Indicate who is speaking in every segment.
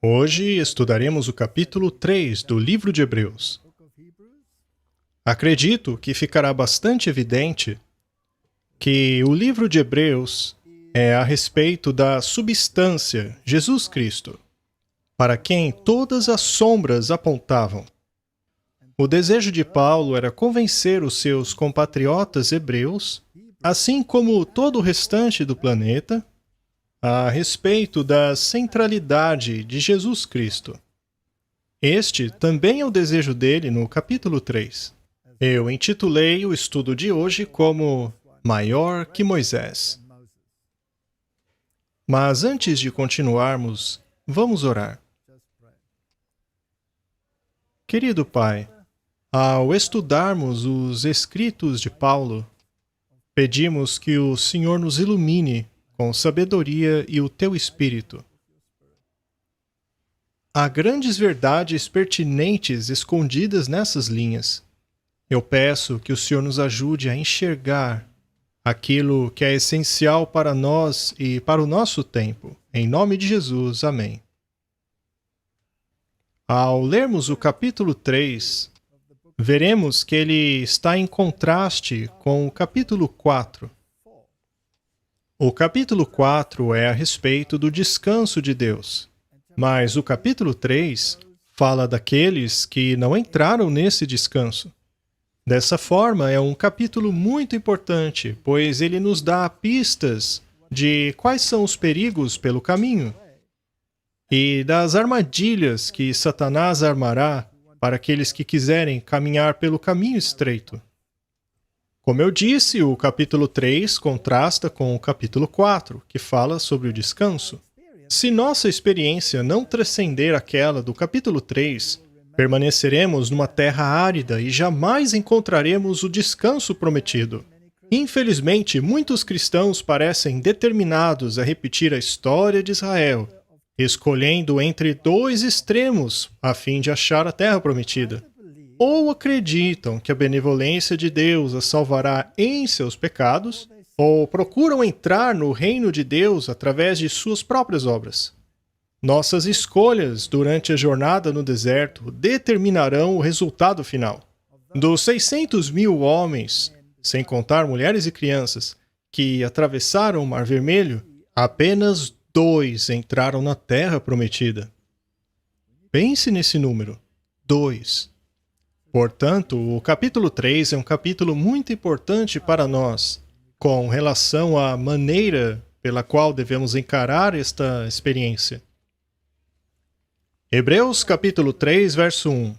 Speaker 1: Hoje estudaremos o capítulo 3 do livro de Hebreus. Acredito que ficará bastante evidente que o livro de Hebreus é a respeito da substância, Jesus Cristo, para quem todas as sombras apontavam. O desejo de Paulo era convencer os seus compatriotas hebreus, assim como todo o restante do planeta, a respeito da centralidade de Jesus Cristo. Este também é o desejo dele no capítulo 3. Eu intitulei o estudo de hoje como Maior que Moisés. Mas antes de continuarmos, vamos orar. Querido Pai, ao estudarmos os escritos de Paulo, pedimos que o Senhor nos ilumine com sabedoria e o Teu Espírito. Há grandes verdades pertinentes escondidas nessas linhas. Eu peço que o Senhor nos ajude a enxergar aquilo que é essencial para nós e para o nosso tempo. Em nome de Jesus, amém. Ao lermos o capítulo 3, veremos que ele está em contraste com o capítulo 4. O capítulo 4 é a respeito do descanso de Deus, mas o capítulo 3 fala daqueles que não entraram nesse descanso. Dessa forma, é um capítulo muito importante, pois ele nos dá pistas de quais são os perigos pelo caminho e das armadilhas que Satanás armará para aqueles que quiserem caminhar pelo caminho estreito. Como eu disse, o capítulo 3 contrasta com o capítulo 4, que fala sobre o descanso. Se nossa experiência não transcender aquela do capítulo 3, permaneceremos numa terra árida e jamais encontraremos o descanso prometido. Infelizmente, muitos cristãos parecem determinados a repetir a história de Israel, escolhendo entre dois extremos a fim de achar a terra prometida. Ou acreditam que a benevolência de Deus as salvará em seus pecados, ou procuram entrar no reino de Deus através de suas próprias obras. Nossas escolhas durante a jornada no deserto determinarão o resultado final. Dos 600 mil homens, sem contar mulheres e crianças, que atravessaram o Mar Vermelho, apenas 2 entraram na terra prometida. Pense nesse número, 2. Portanto, o capítulo 3 é um capítulo muito importante para nós, com relação à maneira pela qual devemos encarar esta experiência. Hebreus capítulo 3, verso 1.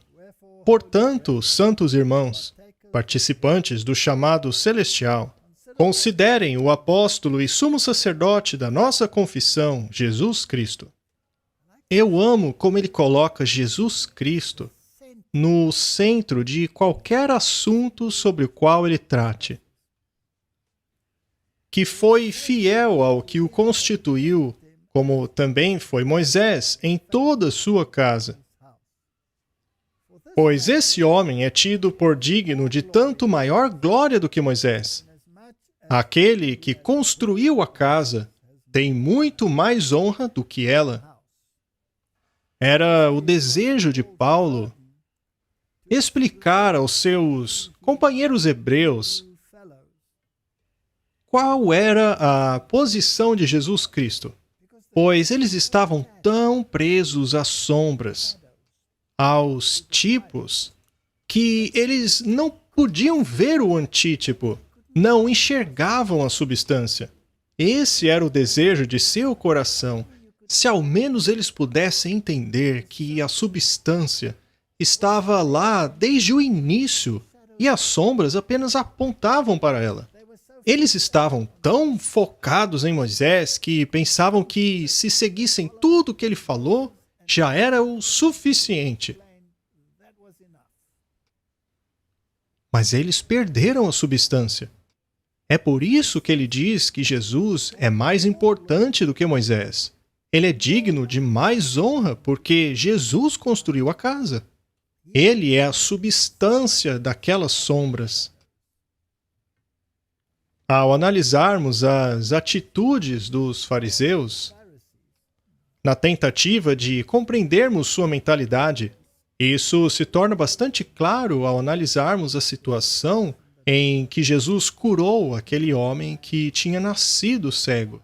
Speaker 1: Portanto, santos irmãos, participantes do chamado celestial, considerem o apóstolo e sumo sacerdote da nossa confissão, Jesus Cristo. Eu amo como ele coloca Jesus Cristo no centro de qualquer assunto sobre o qual ele trate. Que foi fiel ao que o constituiu, como também foi Moisés em toda a sua casa. Pois esse homem é tido por digno de tanto maior glória do que Moisés. Aquele que construiu a casa tem muito mais honra do que ela. Era o desejo de Paulo explicar aos seus companheiros hebreus qual era a posição de Jesus Cristo, pois eles estavam tão presos às sombras, aos tipos, que eles não podiam ver o antítipo, não enxergavam a substância. Esse era o desejo de seu coração, se ao menos eles pudessem entender que a substância estava lá desde o início e as sombras apenas apontavam para ela. Eles estavam tão focados em Moisés que pensavam que se seguissem tudo o que ele falou, já era o suficiente. Mas eles perderam a substância. É por isso que ele diz que Jesus é mais importante do que Moisés. Ele é digno de mais honra porque Jesus construiu a casa. Ele é a substância daquelas sombras. Ao analisarmos as atitudes dos fariseus, na tentativa de compreendermos sua mentalidade. Isso se torna bastante claro ao analisarmos a situação em que Jesus curou aquele homem que tinha nascido cego.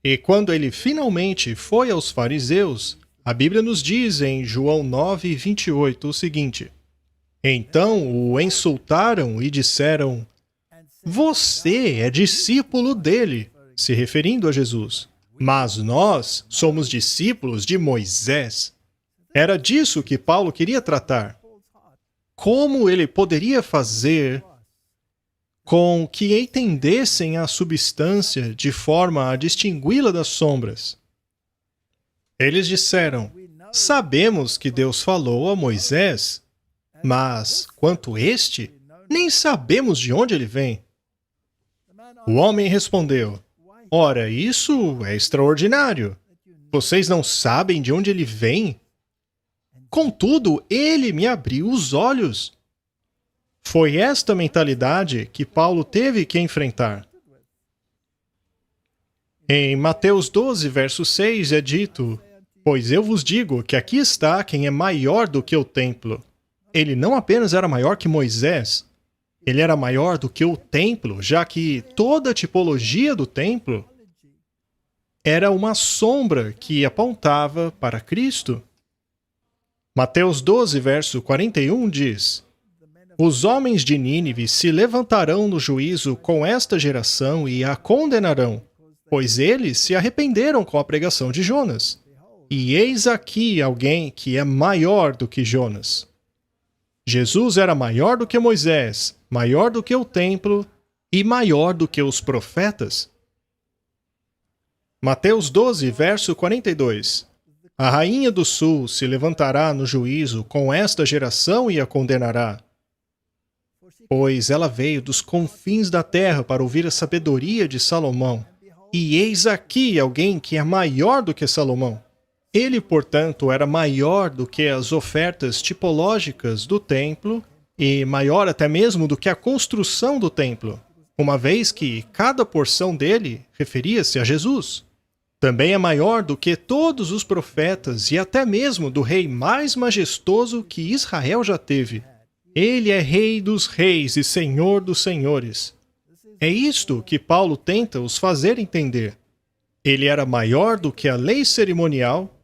Speaker 1: E quando ele finalmente foi aos fariseus, a Bíblia nos diz em João 9:28 o seguinte: Então o insultaram e disseram: Você é discípulo dele, se referindo a Jesus. Mas nós somos discípulos de Moisés. Era disso que Paulo queria tratar. Como ele poderia fazer com que entendessem a substância de forma a distingui-la das sombras? Eles disseram: Sabemos que Deus falou a Moisés, mas quanto este, nem sabemos de onde ele vem. O homem respondeu: Ora, isso é extraordinário. Vocês não sabem de onde ele vem? Contudo, ele me abriu os olhos. Foi esta mentalidade que Paulo teve que enfrentar. Em Mateus 12, verso 6, é dito: Pois eu vos digo que aqui está quem é maior do que o templo. Ele não apenas era maior que Moisés, ele era maior do que o templo, já que toda a tipologia do templo era uma sombra que apontava para Cristo. Mateus 12, verso 41 diz: Os homens de Nínive se levantarão no juízo com esta geração e a condenarão, pois eles se arrependeram com a pregação de Jonas. E eis aqui alguém que é maior do que Jonas. Jesus era maior do que Moisés, maior do que o templo e maior do que os profetas. Mateus 12, verso 42. A rainha do sul se levantará no juízo com esta geração e a condenará. Pois ela veio dos confins da terra para ouvir a sabedoria de Salomão. E eis aqui alguém que é maior do que Salomão. Ele, portanto, era maior do que as ofertas tipológicas do templo e maior até mesmo do que a construção do templo, uma vez que cada porção dele referia-se a Jesus. Também é maior do que todos os profetas e até mesmo do rei mais majestoso que Israel já teve. Ele é Rei dos reis e Senhor dos senhores. É isto que Paulo tenta os fazer entender. Ele era maior do que a lei cerimonial,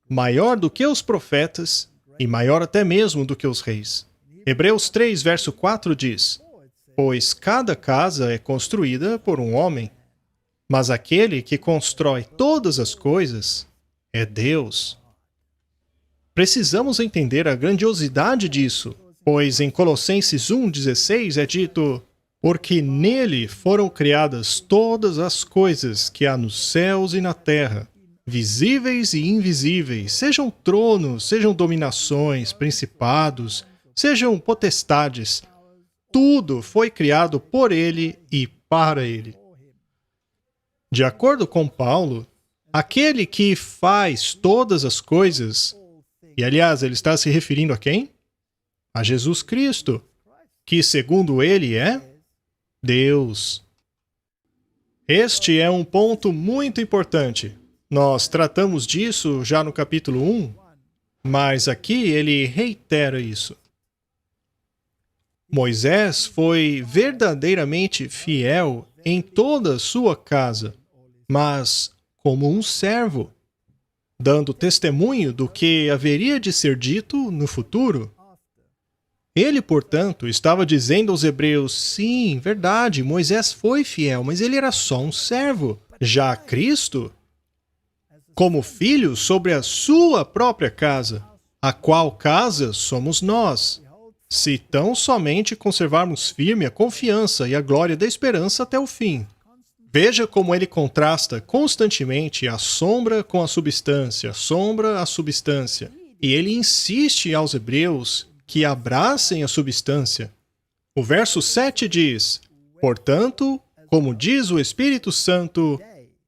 Speaker 1: maior do que os profetas e maior até mesmo do que os reis. Hebreus 3, verso 4 diz: Pois cada casa é construída por um homem, mas aquele que constrói todas as coisas é Deus. Precisamos entender a grandiosidade disso, pois em Colossenses 1,16 é dito: Porque nele foram criadas todas as coisas que há nos céus e na terra, visíveis e invisíveis, sejam tronos, sejam dominações, principados, sejam potestades. Tudo foi criado por ele e para ele. De acordo com Paulo, aquele que faz todas as coisas, e aliás, ele está se referindo a quem? A Jesus Cristo, que segundo ele é Deus. Este é um ponto muito importante. Nós tratamos disso já no capítulo 1, mas aqui ele reitera isso. Moisés foi verdadeiramente fiel em toda a sua casa, mas como um servo, dando testemunho do que haveria de ser dito no futuro. Ele, portanto, estava dizendo aos hebreus: sim, verdade, Moisés foi fiel, mas ele era só um servo. Já Cristo, como filho sobre a sua própria casa, a qual casa somos nós, se tão somente conservarmos firme a confiança e a glória da esperança até o fim. Veja como ele contrasta constantemente a sombra com a substância, a sombra à substância. E ele insiste aos hebreus que abracem a substância. O verso 7 diz: Portanto, como diz o Espírito Santo,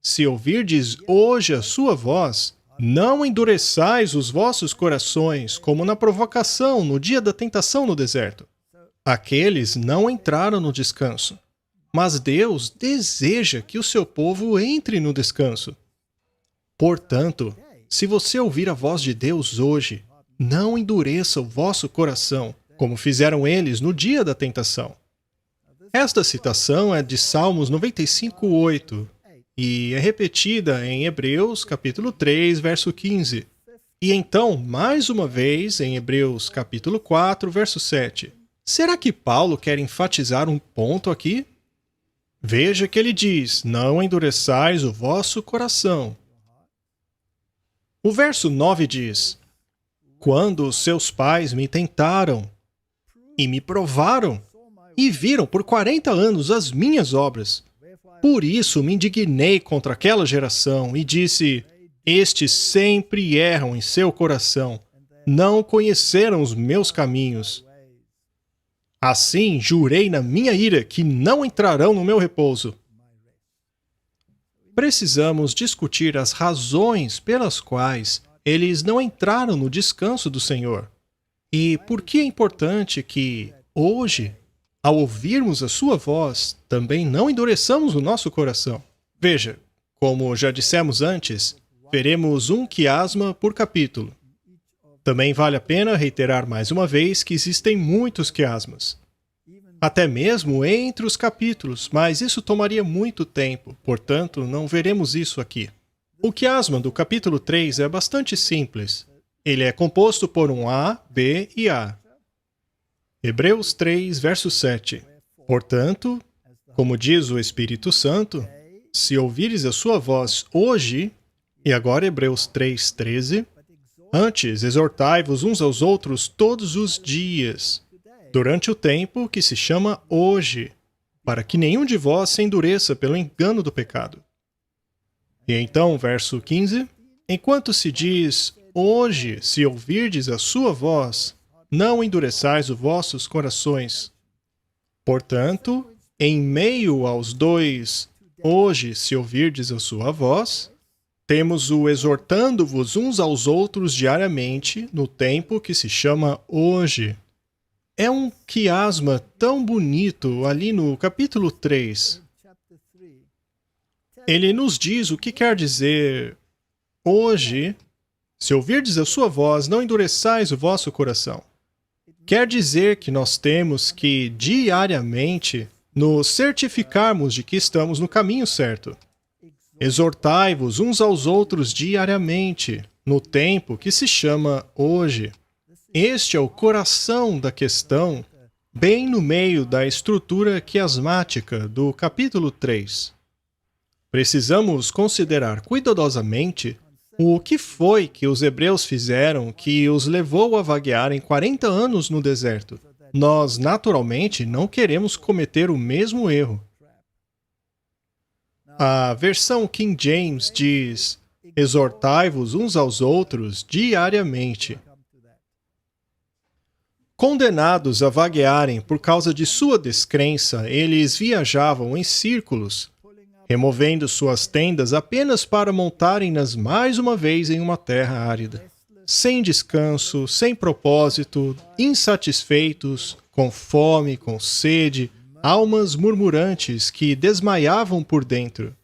Speaker 1: se ouvirdes hoje a sua voz, não endureçais os vossos corações, como na provocação, no dia da tentação no deserto. Aqueles não entraram no descanso, mas Deus deseja que o seu povo entre no descanso. Portanto, se você ouvir a voz de Deus hoje, não endureça o vosso coração, como fizeram eles no dia da tentação. Esta citação é de Salmos 95:8 e é repetida em Hebreus capítulo 3, verso 15. E então, mais uma vez, em Hebreus capítulo 4, verso 7. Será que Paulo quer enfatizar um ponto aqui? Veja que ele diz, não endureçais o vosso coração. O verso 9 diz, quando os seus pais me tentaram e me provaram e viram por 40 anos as minhas obras, por isso me indignei contra aquela geração e disse, estes sempre erram em seu coração, não conheceram os meus caminhos. Assim jurei na minha ira que não entrarão no meu repouso. Precisamos discutir as razões pelas quais eles não entraram no descanso do Senhor. E por que é importante que, hoje, ao ouvirmos a sua voz, também não endureçamos o nosso coração. Veja, como já dissemos antes, veremos um quiasma por capítulo. Também vale a pena reiterar mais uma vez que existem muitos quiasmas. Até mesmo entre os capítulos, mas isso tomaria muito tempo, portanto, não veremos isso aqui. O quiasma do capítulo 3 é bastante simples. Ele é composto por um A, B e A. Hebreus 3, verso 7. Portanto, como diz o Espírito Santo, se ouvires a sua voz hoje, e agora Hebreus 3, 13, antes exortai-vos uns aos outros todos os dias, durante o tempo que se chama hoje, para que nenhum de vós se endureça pelo engano do pecado. E então, verso 15, enquanto se diz, hoje, se ouvirdes a sua voz, não endureçais os vossos corações. Portanto, em meio aos dois, hoje, se ouvirdes a sua voz, temos o exortando-vos uns aos outros diariamente no tempo que se chama hoje. É um quiasma tão bonito ali no capítulo 3. Ele nos diz o que quer dizer hoje, se ouvirdes a sua voz, não endureçais o vosso coração. Quer dizer que nós temos que, diariamente, nos certificarmos de que estamos no caminho certo. Exortai-vos uns aos outros diariamente, no tempo que se chama hoje. Este é o coração da questão, bem no meio da estrutura quiasmática do capítulo 3. Precisamos considerar cuidadosamente o que foi que os hebreus fizeram que os levou a vaguearem 40 anos no deserto. Nós, naturalmente, não queremos cometer o mesmo erro. A versão King James diz, exortai-vos uns aos outros diariamente. Condenados a vaguearem por causa de sua descrença, eles viajavam em círculos, removendo suas tendas apenas para montarem-nas mais uma vez em uma terra árida. Sem descanso, sem propósito, insatisfeitos, com fome, com sede, almas murmurantes que desmaiavam por dentro.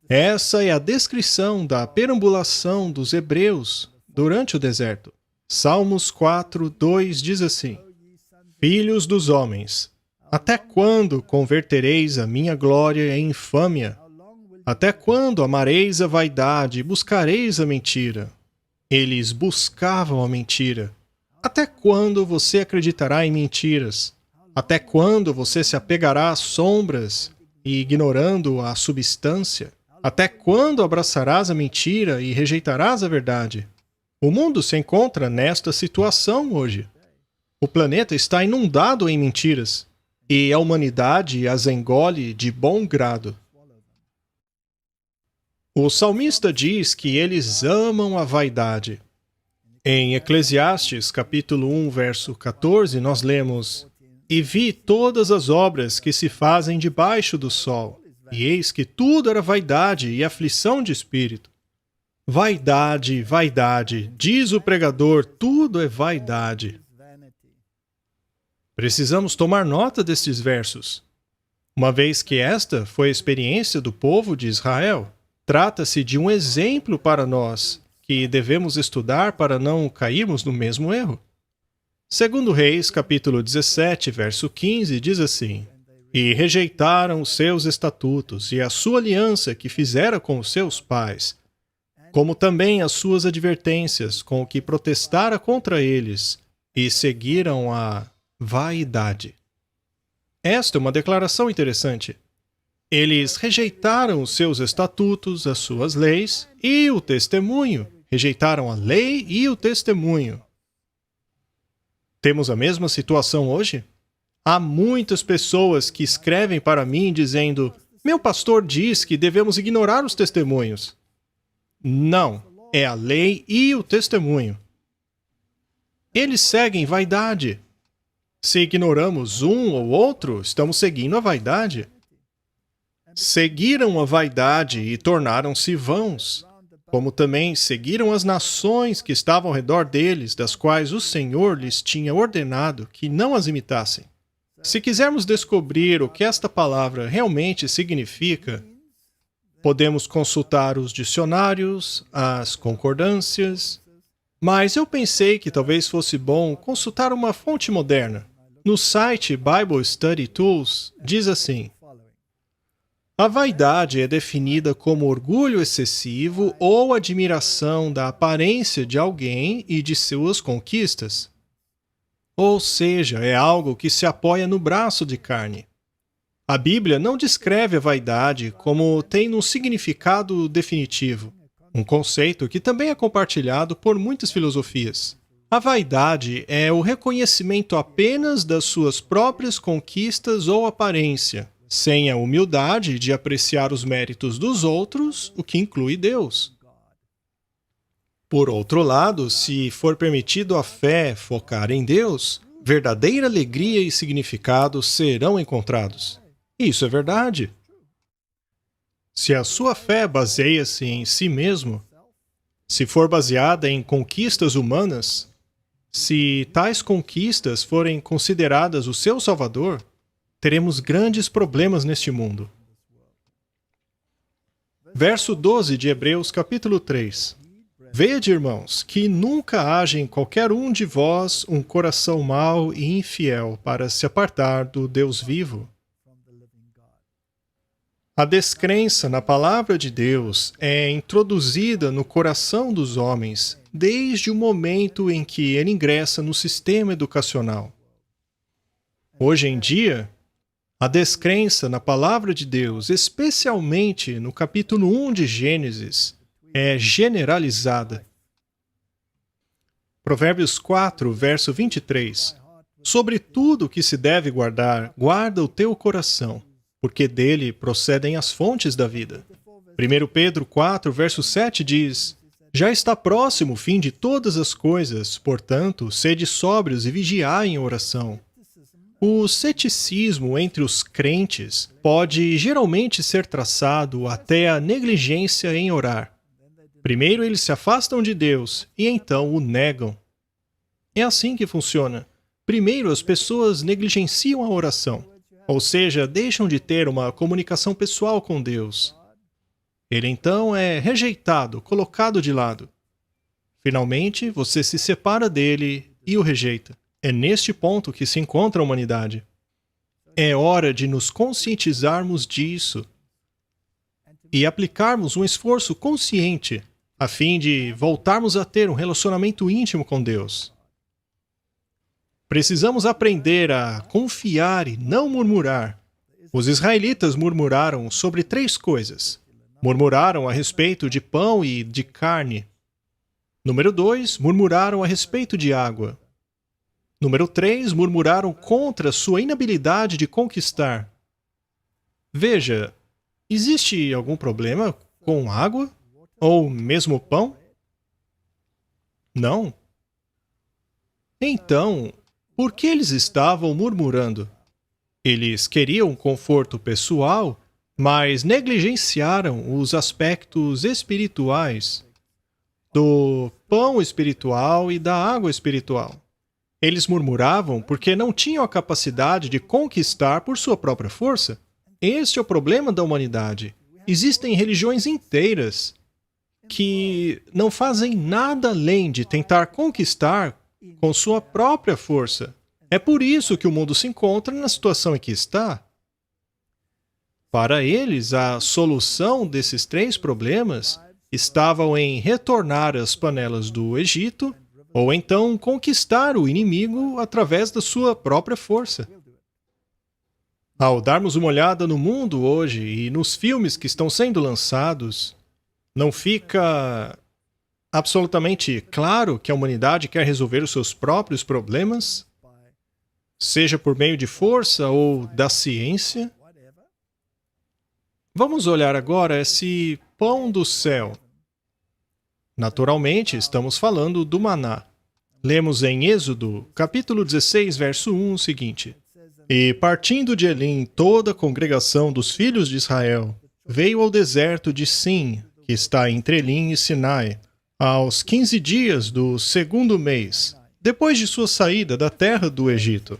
Speaker 1: Essa é a descrição da perambulação dos hebreus durante o deserto. Salmos 4, 2 diz assim, filhos dos homens, até quando convertereis a minha glória em infâmia? Até quando amareis a vaidade e buscareis a mentira? Eles buscavam a mentira. Até quando você acreditará em mentiras? Até quando você se apegará às sombras e ignorando a substância? Até quando abraçarás a mentira e rejeitarás a verdade? O mundo se encontra nesta situação hoje. O planeta está inundado em mentiras. E a humanidade as engole de bom grado. O salmista diz que eles amam a vaidade. Em Eclesiastes, capítulo 1, verso 14, nós lemos, e vi todas as obras que se fazem debaixo do sol, e eis que tudo era vaidade e aflição de espírito. Vaidade, vaidade, diz o pregador, tudo é vaidade. Precisamos tomar nota destes versos, uma vez que esta foi a experiência do povo de Israel. Trata-se de um exemplo para nós, que devemos estudar para não cairmos no mesmo erro. Segundo Reis, capítulo 17, verso 15, diz assim: E rejeitaram os seus estatutos e a sua aliança que fizera com os seus pais, como também as suas advertências com o que protestara contra eles, e seguiram a vaidade. Esta é uma declaração interessante. Eles rejeitaram os seus estatutos, as suas leis e o testemunho. Rejeitaram a lei e o testemunho. Temos a mesma situação hoje? Há muitas pessoas que escrevem para mim dizendo: meu pastor diz que devemos ignorar os testemunhos. Não, é a lei e o testemunho. Eles seguem vaidade. Se ignoramos um ou outro, estamos seguindo a vaidade. Seguiram a vaidade e tornaram-se vãos, como também seguiram as nações que estavam ao redor deles, das quais o Senhor lhes tinha ordenado que não as imitassem. Se quisermos descobrir o que esta palavra realmente significa, podemos consultar os dicionários, as concordâncias, mas eu pensei que talvez fosse bom consultar uma fonte moderna. No site Bible Study Tools, diz assim: a vaidade é definida como orgulho excessivo ou admiração da aparência de alguém e de suas conquistas. Ou seja, é algo que se apoia no braço de carne. A Bíblia não descreve a vaidade como tendo um significado definitivo, um conceito que também é compartilhado por muitas filosofias. A vaidade é o reconhecimento apenas das suas próprias conquistas ou aparência, sem a humildade de apreciar os méritos dos outros, o que inclui Deus. Por outro lado, se for permitido à fé focar em Deus, verdadeira alegria e significado serão encontrados. Isso é verdade. Se a sua fé baseia-se em si mesmo, se for baseada em conquistas humanas, se tais conquistas forem consideradas o seu salvador, teremos grandes problemas neste mundo. Verso 12 de Hebreus, capítulo 3. Vede, irmãos, que nunca haja em qualquer um de vós um coração mau e infiel para se apartar do Deus vivo. A descrença na palavra de Deus é introduzida no coração dos homens desde o momento em que ele ingressa no sistema educacional. Hoje em dia, a descrença na palavra de Deus, especialmente no capítulo 1 de Gênesis, é generalizada. Provérbios 4, verso 23. Sobre tudo que se deve guardar, guarda o teu coração, porque dele procedem as fontes da vida. 1 Pedro 4, verso 7 diz: já está próximo o fim de todas as coisas, portanto, sede sóbrios e vigiai em oração. O ceticismo entre os crentes pode geralmente ser traçado até a negligência em orar. Primeiro eles se afastam de Deus e então o negam. É assim que funciona. Primeiro as pessoas negligenciam a oração, ou seja, deixam de ter uma comunicação pessoal com Deus. Ele então é rejeitado, colocado de lado. Finalmente, você se separa dele e o rejeita. É neste ponto que se encontra a humanidade. É hora de nos conscientizarmos disso e aplicarmos um esforço consciente a fim de voltarmos a ter um relacionamento íntimo com Deus. Precisamos aprender a confiar e não murmurar. Os israelitas murmuraram sobre 3 coisas. Murmuraram a respeito de pão e de carne. Número 2, murmuraram a respeito de água. Número 3, murmuraram contra sua inabilidade de conquistar. Veja, existe algum problema com água? Ou mesmo pão? Não. Então, por que eles estavam murmurando? Eles queriam conforto pessoal, mas negligenciaram os aspectos espirituais do pão espiritual e da água espiritual. Eles murmuravam porque não tinham a capacidade de conquistar por sua própria força. Este é o problema da humanidade. Existem religiões inteiras que não fazem nada além de tentar conquistar com sua própria força. É por isso que o mundo se encontra na situação em que está. Para eles, a solução desses três problemas estavam em retornar às panelas do Egito ou então conquistar o inimigo através da sua própria força. Ao darmos uma olhada no mundo hoje e nos filmes que estão sendo lançados, não fica absolutamente claro que a humanidade quer resolver os seus próprios problemas, seja por meio de força ou da ciência? Vamos olhar agora esse pão do céu. Naturalmente, estamos falando do maná. Lemos em Êxodo, capítulo 16, verso 1, o seguinte: E partindo de Elim, toda a congregação dos filhos de Israel veio ao deserto de Sim, que está entre Elim e Sinai, aos 15 dias do segundo mês, depois de sua saída da terra do Egito.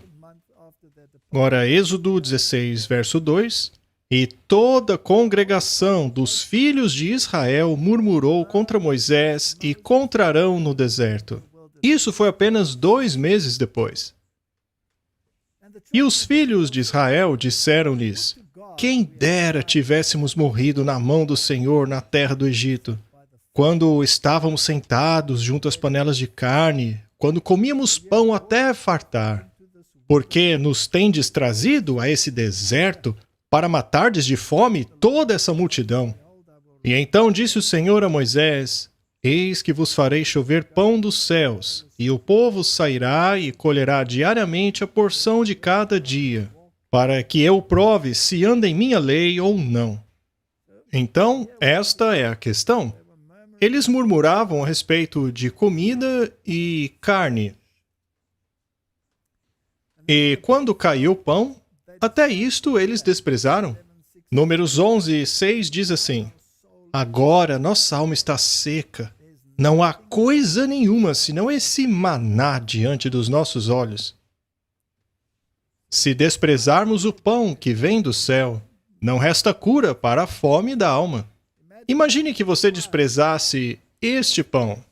Speaker 1: Ora, Êxodo 16, verso 2: E toda a congregação dos filhos de Israel murmurou contra Moisés e contra Arão no deserto. Isso foi apenas 2 meses depois. E os filhos de Israel disseram-lhes: Quem dera tivéssemos morrido na mão do Senhor na terra do Egito, quando estávamos sentados junto às panelas de carne, quando comíamos pão até fartar. Porque nos tendes trazido a esse deserto para matardes de fome toda essa multidão. E então disse o Senhor a Moisés: Eis que vos farei chover pão dos céus, e o povo sairá e colherá diariamente a porção de cada dia, para que eu prove se anda em minha lei ou não. Então, esta é a questão. Eles murmuravam a respeito de comida e carne. E quando caiu o pão, até isto eles desprezaram. Números 11, 6 diz assim: Agora nossa alma está seca. Não há coisa nenhuma senão esse maná diante dos nossos olhos. Se desprezarmos o pão que vem do céu, não resta cura para a fome da alma. Imagine que você desprezasse este pão.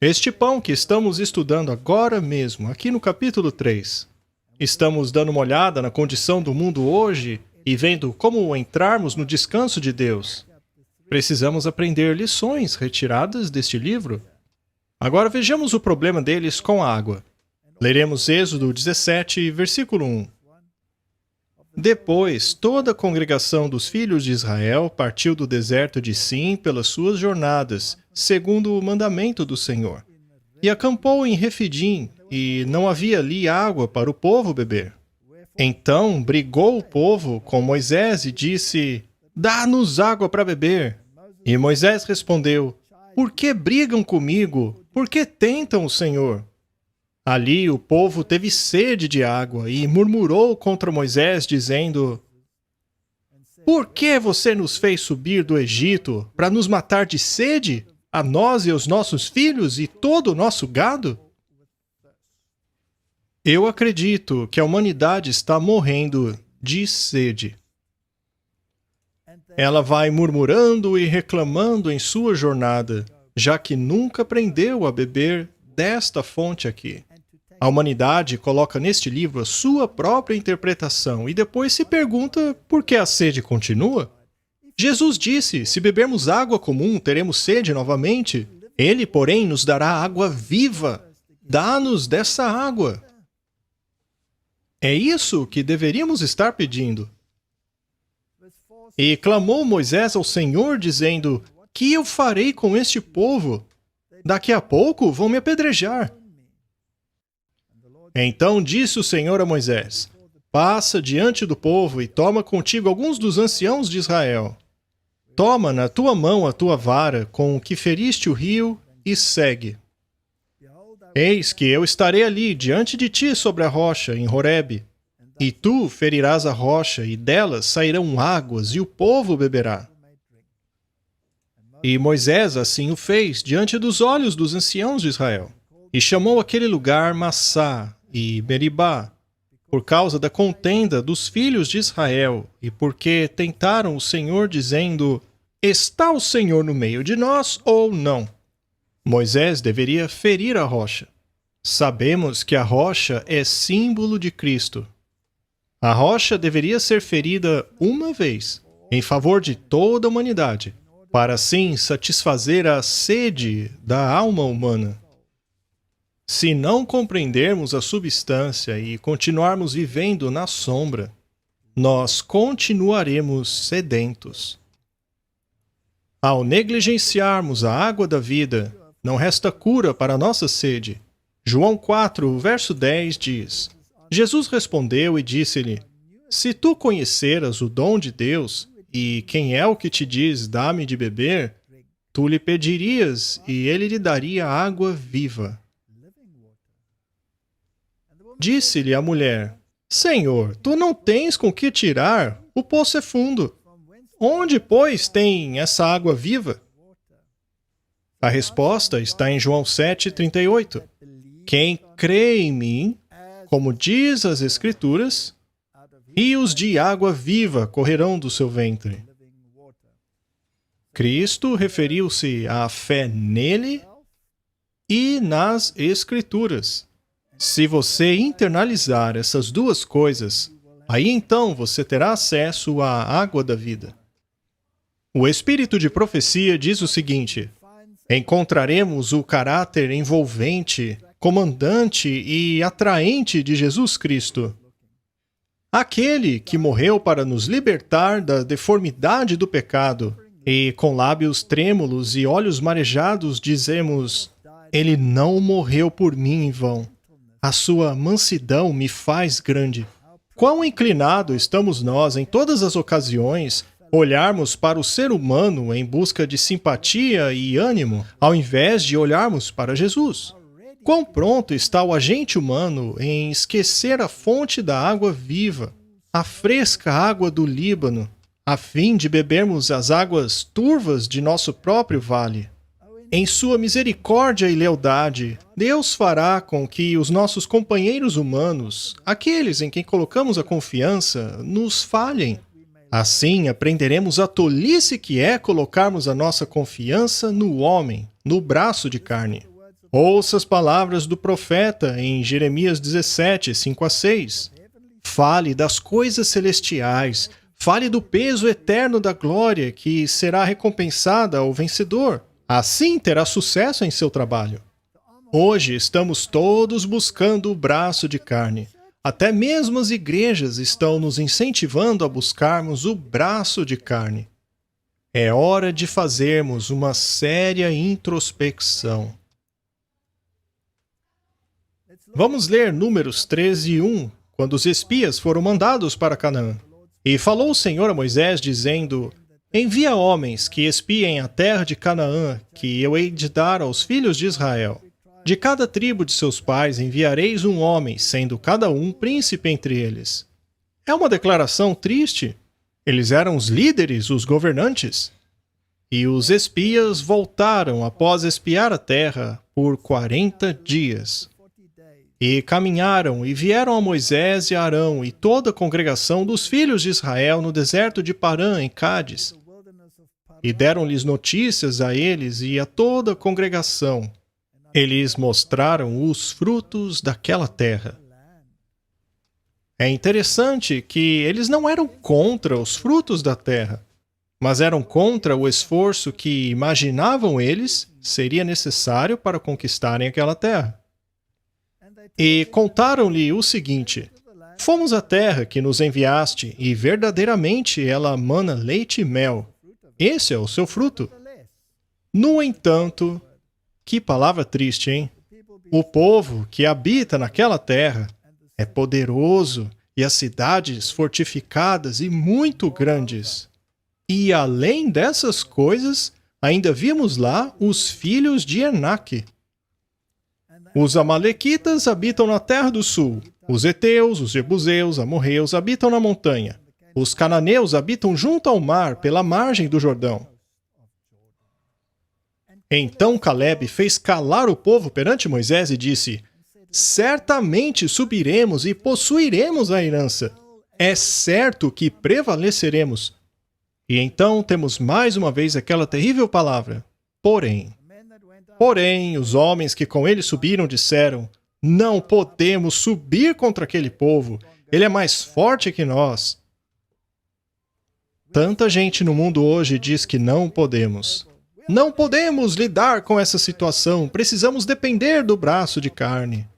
Speaker 1: Este pão que estamos estudando agora mesmo, aqui no capítulo 3. Estamos dando uma olhada na condição do mundo hoje e vendo como entrarmos no descanso de Deus. Precisamos aprender lições retiradas deste livro. Agora vejamos o problema deles com a água. Leremos Êxodo 17, versículo 1. Depois, toda a congregação dos filhos de Israel partiu do deserto de Sim pelas suas jornadas, segundo o mandamento do Senhor, e acampou em Refidim, e não havia ali água para o povo beber. Então brigou o povo com Moisés e disse: Dá-nos água para beber. E Moisés respondeu: Por que brigam comigo? Por que tentam o Senhor? Ali o povo teve sede de água e murmurou contra Moisés, dizendo: Por que você nos fez subir do Egito para nos matar de sede, a nós e aos nossos filhos e todo o nosso gado? Eu acredito que a humanidade está morrendo de sede. Ela vai murmurando e reclamando em sua jornada, já que nunca aprendeu a beber desta fonte aqui. A humanidade coloca neste livro a sua própria interpretação e depois se pergunta por que a sede continua. Jesus disse: se bebermos água comum, teremos sede novamente. Ele, porém, nos dará água viva. Dá-nos dessa água. É isso que deveríamos estar pedindo. E clamou Moisés ao Senhor, dizendo: Que eu farei com este povo? Daqui a pouco vão me apedrejar. Então disse o Senhor a Moisés: Passa diante do povo e toma contigo alguns dos anciãos de Israel. Toma na tua mão a tua vara com que feriste o rio e segue. Eis que eu estarei ali diante de ti sobre a rocha, em Horebe. E tu ferirás a rocha, e delas sairão águas, e o povo beberá. E Moisés assim o fez diante dos olhos dos anciãos de Israel. E chamou aquele lugar Massá e Meribá, por causa da contenda dos filhos de Israel, e porque tentaram o Senhor, dizendo: está o Senhor no meio de nós ou não? Moisés deveria ferir a rocha. Sabemos que a rocha é símbolo de Cristo. A rocha deveria ser ferida uma vez, em favor de toda a humanidade, para assim satisfazer a sede da alma humana. Se não compreendermos a substância e continuarmos vivendo na sombra, nós continuaremos sedentos. Ao negligenciarmos a água da vida, não resta cura para a nossa sede. João 4, verso 10 diz: Jesus respondeu e disse-lhe: se tu conheceras o dom de Deus, e quem é o que te diz, dá-me de beber, tu lhe pedirias, e ele lhe daria água viva. Disse-lhe a mulher: Senhor, tu não tens com que tirar, o poço é fundo. Onde, pois, tem essa água viva? A resposta está em João 7,38. Quem crê em mim, como diz as Escrituras, rios de água viva correrão do seu ventre. Cristo referiu-se à fé nele e nas Escrituras. Se você internalizar essas duas coisas, aí então você terá acesso à água da vida. O espírito de profecia diz o seguinte: encontraremos o caráter envolvente, comandante e atraente de Jesus Cristo. Aquele que morreu para nos libertar da deformidade do pecado, e com lábios trêmulos e olhos marejados dizemos: ele não morreu por mim em vão. A sua mansidão me faz grande. Quão inclinado estamos nós, em todas as ocasiões, olharmos para o ser humano em busca de simpatia e ânimo, ao invés de olharmos para Jesus. Quão pronto está o agente humano em esquecer a fonte da água viva, a fresca água do Líbano, a fim de bebermos as águas turvas de nosso próprio vale. Em sua misericórdia e lealdade, Deus fará com que os nossos companheiros humanos, aqueles em quem colocamos a confiança, nos falhem. Assim, aprenderemos a tolice que é colocarmos a nossa confiança no homem, no braço de carne. Ouça as palavras do profeta em Jeremias 17, 5-6. Fale das coisas celestiais, fale do peso eterno da glória que será recompensada ao vencedor. Assim terá sucesso em seu trabalho. Hoje estamos todos buscando o braço de carne. Até mesmo as igrejas estão nos incentivando a buscarmos o braço de carne. É hora de fazermos uma séria introspecção. Vamos ler Números 13:1, quando os espias foram mandados para Canaã. E falou o Senhor a Moisés, dizendo: envia homens que espiem a terra de Canaã, que eu hei de dar aos filhos de Israel. De cada tribo de seus pais enviareis um homem, sendo cada um príncipe entre eles. É uma declaração triste. Eles eram os líderes, os governantes. E os espias voltaram após espiar a terra por 40 dias. E caminharam e vieram a Moisés e a Arão e toda a congregação dos filhos de Israel no deserto de Parã, em Cádiz. E deram-lhes notícias a eles e a toda a congregação. Eles mostraram os frutos daquela terra. É interessante que eles não eram contra os frutos da terra, mas eram contra o esforço que imaginavam eles seria necessário para conquistarem aquela terra. E contaram-lhe o seguinte: fomos à terra que nos enviaste, e verdadeiramente ela mana leite e mel. Esse é o seu fruto. No entanto, que palavra triste, hein? O povo que habita naquela terra é poderoso e as cidades fortificadas e muito grandes. E além dessas coisas, ainda vimos lá os filhos de Enaque. Os amalequitas habitam na terra do sul. Os heteus, os jebuseus, amorreus habitam na montanha. Os cananeus habitam junto ao mar, pela margem do Jordão. Então Caleb fez calar o povo perante Moisés e disse: Certamente subiremos e possuiremos a herança. É certo que prevaleceremos. E então temos mais uma vez aquela terrível palavra, porém. Porém, os homens que com ele subiram disseram, não podemos subir contra aquele povo, ele é mais forte que nós. Tanta gente no mundo hoje diz que não podemos. Não podemos lidar com essa situação, precisamos depender do braço de carne.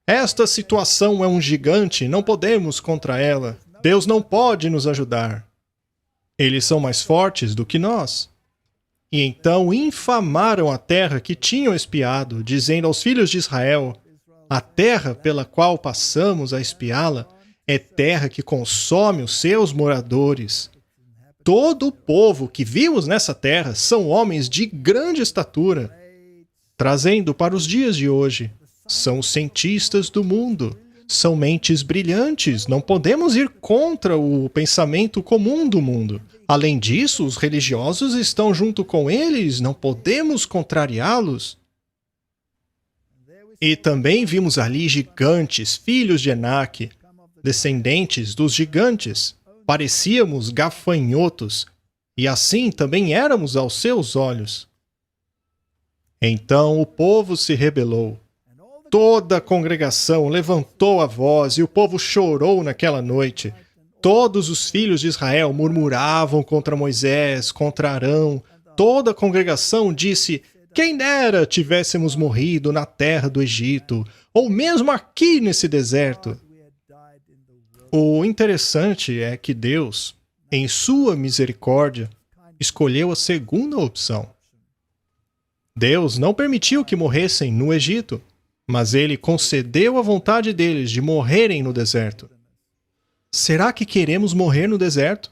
Speaker 1: Esta situação é um gigante, não podemos contra ela. Deus não pode nos ajudar. Eles são mais fortes do que nós. E então infamaram a terra que tinham espiado, dizendo aos filhos de Israel, a terra pela qual passamos a espiá-la é terra que consome os seus moradores. Todo o povo que vimos nessa terra são homens de grande estatura. Trazendo para os dias de hoje, são os cientistas do mundo. São mentes brilhantes, não podemos ir contra o pensamento comum do mundo. Além disso, os religiosos estão junto com eles, não podemos contrariá-los. E também vimos ali gigantes, filhos de Enaque, descendentes dos gigantes. Parecíamos gafanhotos, e assim também éramos aos seus olhos. Então o povo se rebelou. Toda a congregação levantou a voz e o povo chorou naquela noite. Todos os filhos de Israel murmuravam contra Moisés, contra Arão. Toda a congregação disse, quem dera tivéssemos morrido na terra do Egito, ou mesmo aqui nesse deserto. O interessante é que Deus, em sua misericórdia, escolheu a segunda opção. Deus não permitiu que morressem no Egito, mas ele concedeu a vontade deles de morrerem no deserto. Será que queremos morrer no deserto?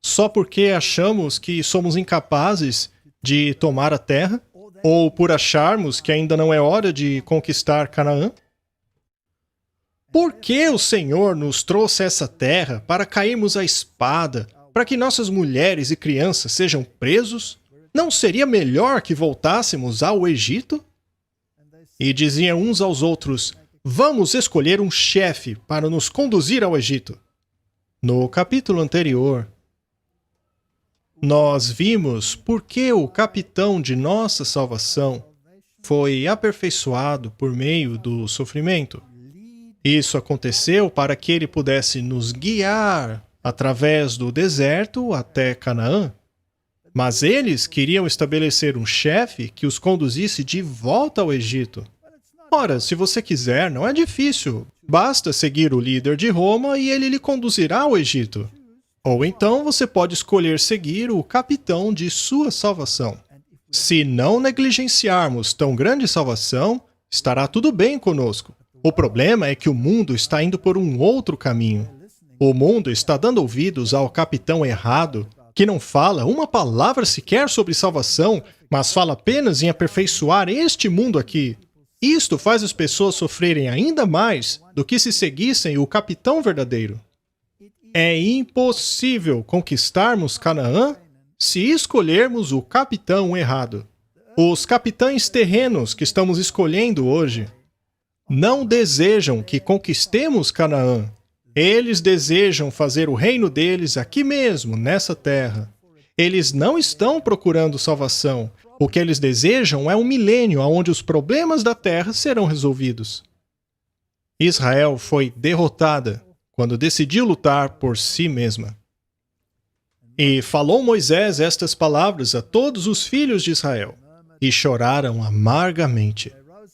Speaker 1: Só porque achamos que somos incapazes de tomar a terra? Ou por acharmos que ainda não é hora de conquistar Canaã? Por que o Senhor nos trouxe essa terra para cairmos à espada, para que nossas mulheres e crianças sejam presos? Não seria melhor que voltássemos ao Egito? E diziam uns aos outros, vamos escolher um chefe para nos conduzir ao Egito. No capítulo anterior, nós vimos por que o capitão de nossa salvação foi aperfeiçoado por meio do sofrimento. Isso aconteceu para que ele pudesse nos guiar através do deserto até Canaã. Mas eles queriam estabelecer um chefe que os conduzisse de volta ao Egito. Ora, se você quiser, não é difícil. Basta seguir o líder de Roma e ele lhe conduzirá ao Egito. Ou então você pode escolher seguir o capitão de sua salvação. Se não negligenciarmos tão grande salvação, estará tudo bem conosco. O problema é que o mundo está indo por um outro caminho. O mundo está dando ouvidos ao capitão errado, que não fala uma palavra sequer sobre salvação, mas fala apenas em aperfeiçoar este mundo aqui. Isto faz as pessoas sofrerem ainda mais do que se seguissem o capitão verdadeiro. É impossível conquistarmos Canaã se escolhermos o capitão errado. Os capitães terrenos que estamos escolhendo hoje não desejam que conquistemos Canaã. Eles desejam fazer o reino deles aqui mesmo, nessa terra. Eles não estão procurando salvação. O que eles desejam é um milênio onde os problemas da terra serão resolvidos. Israel foi derrotada quando decidiu lutar por si mesma. E falou Moisés estas palavras a todos os filhos de Israel, e choraram amargamente.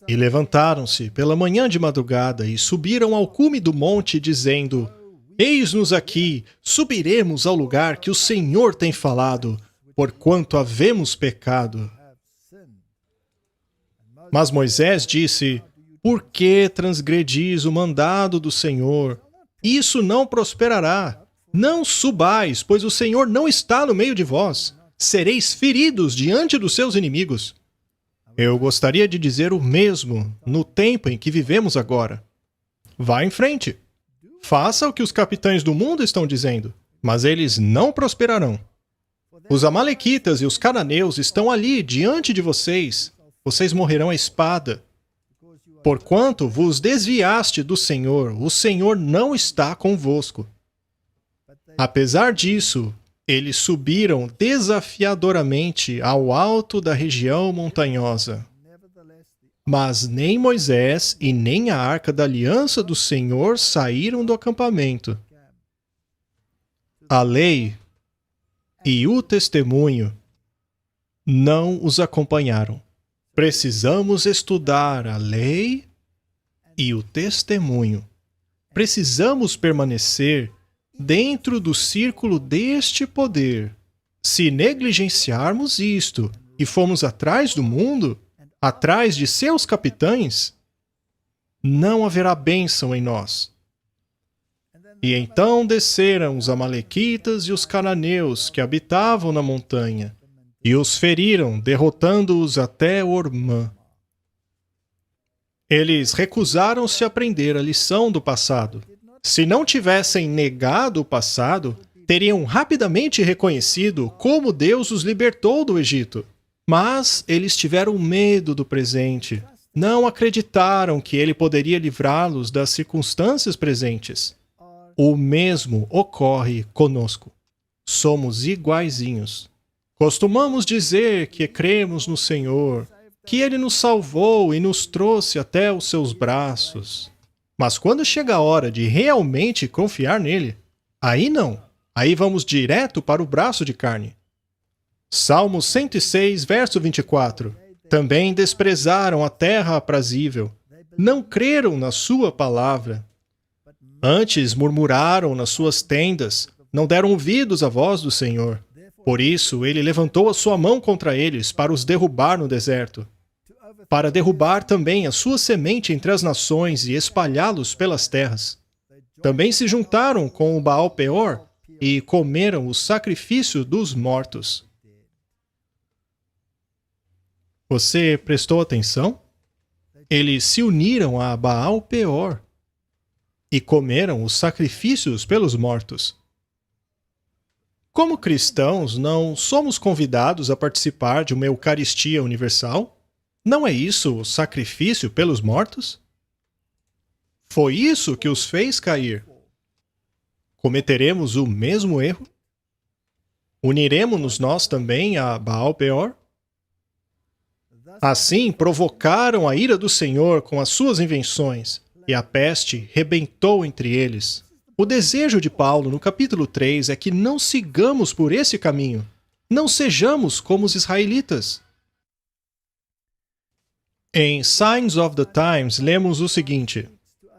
Speaker 1: E levantaram-se pela manhã de madrugada e subiram ao cume do monte, dizendo, eis-nos aqui, subiremos ao lugar que o Senhor tem falado, porquanto havemos pecado. Mas Moisés disse, por que transgredis o mandado do Senhor? Isso não prosperará. Não subais, pois o Senhor não está no meio de vós. Sereis feridos diante dos seus inimigos. Eu gostaria de dizer o mesmo no tempo em que vivemos agora. Vá em frente. Faça o que os capitães do mundo estão dizendo, mas eles não prosperarão. Os amalequitas e os cananeus estão ali diante de vocês. Vocês morrerão à espada. Porquanto vos desviaste do Senhor, o Senhor não está convosco. Apesar disso, eles subiram desafiadoramente ao alto da região montanhosa. Mas nem Moisés e nem a arca da aliança do Senhor saíram do acampamento. A lei e o testemunho não os acompanharam. Precisamos estudar a lei e o testemunho. Precisamos permanecer dentro do círculo deste poder. Se negligenciarmos isto e formos atrás do mundo, atrás de seus capitães, não haverá bênção em nós. E então desceram os amalequitas e os cananeus que habitavam na montanha, e os feriram, derrotando-os até Ormã. Eles recusaram-se a aprender a lição do passado. Se não tivessem negado o passado, teriam rapidamente reconhecido como Deus os libertou do Egito. Mas eles tiveram medo do presente. Não acreditaram que ele poderia livrá-los das circunstâncias presentes. O mesmo ocorre conosco. Somos iguaizinhos. Costumamos dizer que cremos no Senhor, que Ele nos salvou e nos trouxe até os seus braços. Mas quando chega a hora de realmente confiar nele, aí não. Aí vamos direto para o braço de carne. Salmo 106, verso 24. Também desprezaram a terra aprazível. Não creram na sua palavra. Antes murmuraram nas suas tendas. Não deram ouvidos à voz do Senhor. Por isso, ele levantou a sua mão contra eles para os derrubar no deserto, para derrubar também a sua semente entre as nações e espalhá-los pelas terras. Também se juntaram com o Baal Peor e comeram o sacrifício dos mortos. Você prestou atenção? Eles se uniram a Baal Peor e comeram os sacrifícios pelos mortos. Como cristãos, não somos convidados a participar de uma Eucaristia universal? Não é isso o sacrifício pelos mortos? Foi isso que os fez cair. Cometeremos o mesmo erro? Uniremos-nos nós também a Baal Peor? Assim, provocaram a ira do Senhor com as suas invenções, e a peste rebentou entre eles. O desejo de Paulo no capítulo 3 é que não sigamos por esse caminho. Não sejamos como os israelitas. Em Signs of the Times, lemos o seguinte: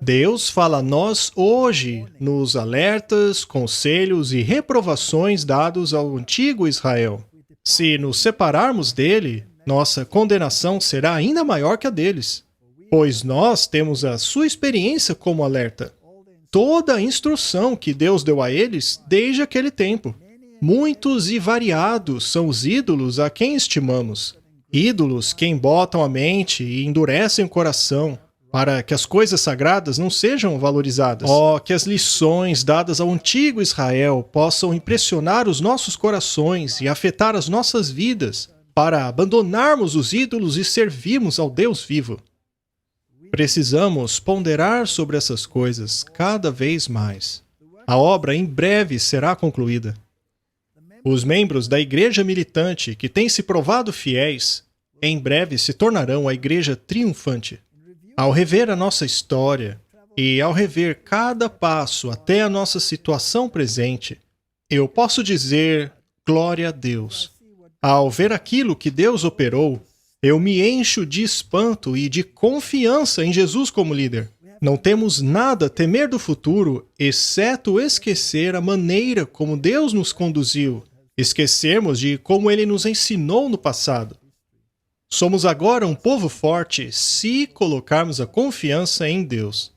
Speaker 1: Deus fala a nós hoje nos alertas, conselhos e reprovações dados ao antigo Israel. Se nos separarmos dele, nossa condenação será ainda maior que a deles, pois nós temos a sua experiência como alerta. Toda a instrução que Deus deu a eles desde aquele tempo. Muitos e variados são os ídolos a quem estimamos. Ídolos que embotam a mente e endurecem o coração, para que as coisas sagradas não sejam valorizadas. Oh, que as lições dadas ao antigo Israel possam impressionar os nossos corações e afetar as nossas vidas, para abandonarmos os ídolos e servirmos ao Deus vivo. Precisamos ponderar sobre essas coisas cada vez mais. A obra em breve será concluída. Os membros da igreja militante que têm se provado fiéis, em breve se tornarão a igreja triunfante. Ao rever a nossa história e ao rever cada passo até a nossa situação presente, eu posso dizer glória a Deus. Ao ver aquilo que Deus operou, eu me encho de espanto e de confiança em Jesus como líder. Não temos nada a temer do futuro, exceto esquecer a maneira como Deus nos conduziu, esquecermos de como Ele nos ensinou no passado. Somos agora um povo forte se colocarmos a confiança em Deus.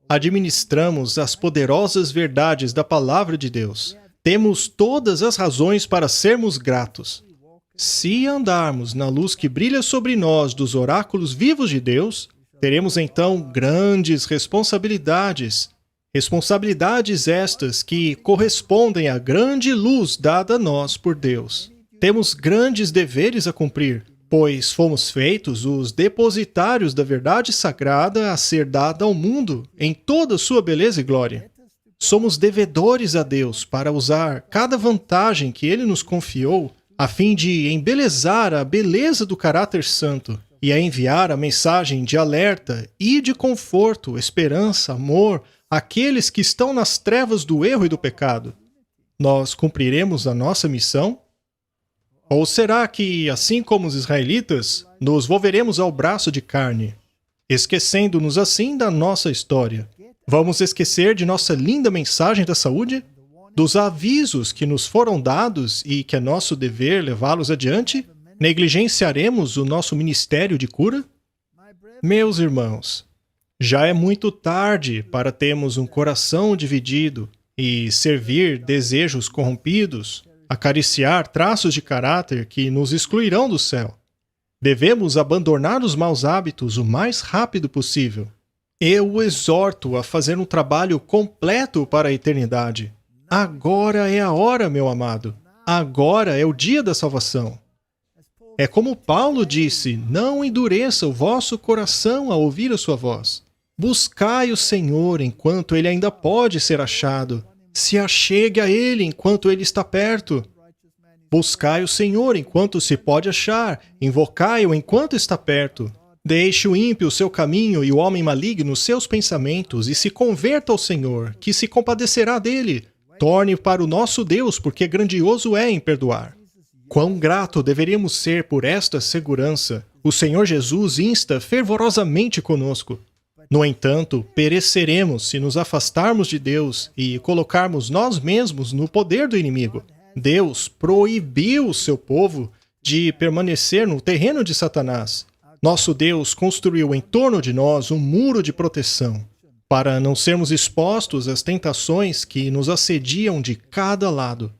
Speaker 1: Administramos as poderosas verdades da Palavra de Deus. Temos todas as razões para sermos gratos. Se andarmos na luz que brilha sobre nós dos oráculos vivos de Deus, teremos então grandes responsabilidades. Responsabilidades estas que correspondem à grande luz dada a nós por Deus. Temos grandes deveres a cumprir, Pois fomos feitos os depositários da verdade sagrada a ser dada ao mundo em toda sua beleza e glória. Somos devedores a Deus para usar cada vantagem que Ele nos confiou a fim de embelezar a beleza do caráter santo e a enviar a mensagem de alerta e de conforto, esperança, amor àqueles que estão nas trevas do erro e do pecado. Nós cumpriremos a nossa missão? Ou será que, assim como os israelitas, nos volveremos ao braço de carne, esquecendo-nos assim da nossa história? Vamos esquecer de nossa linda mensagem da saúde? Dos avisos que nos foram dados e que é nosso dever levá-los adiante? Negligenciaremos o nosso ministério de cura? Meus irmãos, já é muito tarde para termos um coração dividido e servir desejos corrompidos, acariciar traços de caráter que nos excluirão do céu. Devemos abandonar os maus hábitos o mais rápido possível. Eu o exorto a fazer um trabalho completo para a eternidade. Agora é a hora, meu amado. Agora é o dia da salvação. É como Paulo disse, não endureça o vosso coração ao ouvir a sua voz. Buscai o Senhor enquanto ele ainda pode ser achado. Se achegue a ele enquanto ele está perto. Buscai o Senhor enquanto se pode achar. Invocai-o enquanto está perto. Deixe o ímpio o seu caminho e o homem maligno os seus pensamentos e se converta ao Senhor, que se compadecerá dele. Torne para o nosso Deus, porque grandioso é em perdoar. Quão grato deveríamos ser por esta segurança. O Senhor Jesus insta fervorosamente conosco. No entanto, pereceremos se nos afastarmos de Deus e colocarmos nós mesmos no poder do inimigo. Deus proibiu o seu povo de permanecer no terreno de Satanás. Nosso Deus construiu em torno de nós um muro de proteção, para não sermos expostos às tentações que nos assediam de cada lado.